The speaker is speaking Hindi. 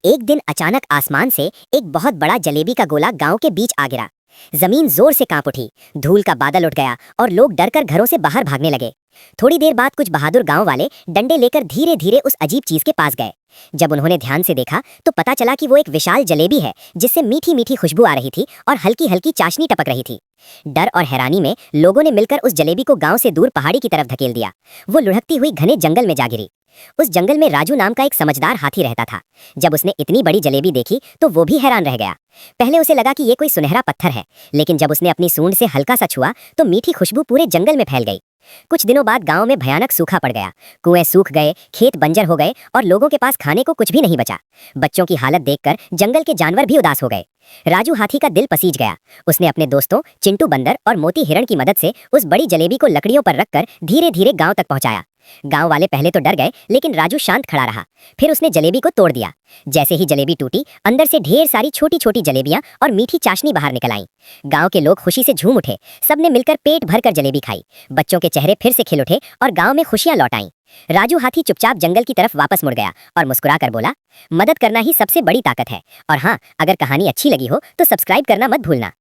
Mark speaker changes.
Speaker 1: एक दिन अचानक आसमान से एक बहुत बड़ा जलेबी का गोला गांव के बीच आ गिरा। जमीन जोर से कांप उठी, धूल का बादल उठ गया और लोग डरकर घरों से बाहर भागने लगे। थोड़ी देर बाद कुछ बहादुर गांव वाले डंडे लेकर धीरे धीरे उस अजीब चीज के पास गए। जब उन्होंने ध्यान से देखा तो पता चला कि वो एक विशाल जलेबी है जिससे मीठी मीठी खुशबू आ रही थी और हल्की हल्की चाशनी टपक रही थी। डर और हैरानी में लोगों ने मिलकर उस जलेबी को गांव से दूर पहाड़ी की तरफ धकेल दिया। वो लुढ़कती हुई घने जंगल में जा गिरी। उस जंगल में राजू नाम का एक समझदार हाथी रहता था। जब उसने इतनी बड़ी जलेबी देखी तो वो भी हैरान रह गया। पहले उसे लगा कि ये कोई सुनहरा पत्थर है, लेकिन जब उसने अपनी सूंड से हल्का सा छुआ तो मीठी खुशबू पूरे जंगल में फैल गई। कुछ दिनों बाद गांव में भयानक सूखा पड़ गया। कुएं सूख गए, खेत बंजर हो गए और लोगों के पास खाने को कुछ भी नहीं बचा। बच्चों की हालत देखकर जंगल के जानवर भी उदास हो गए। राजू हाथी का दिल पसीज गया। उसने अपने दोस्तों चिंटू बंदर और मोती हिरण की मदद से उस बड़ी जलेबी को लकड़ियों पर रखकर धीरे धीरे गांव तक पहुंचाया। गांव वाले पहले तो डर गए, लेकिन राजू शांत खड़ा रहा। फिर उसने जलेबी को तोड़ दिया। जैसे ही जलेबी टूटी, अंदर से ढेर सारी छोटी छोटी जलेबियां और मीठी चाशनी बाहर निकल आईं। गांव के लोग खुशी से झूम उठे। सबने मिलकर पेट भरकर जलेबी खाई। बच्चों के चेहरे फिर से खिल उठे और गांव में खुशियां लौट आईं। राजू हाथी चुपचाप जंगल की तरफ वापस मुड़ गया और मुस्कुराकर बोला, मदद करना ही सबसे बड़ी ताकत है। और हाँ, अगर कहानी अच्छी लगी हो तो सब्सक्राइब करना मत भूलना।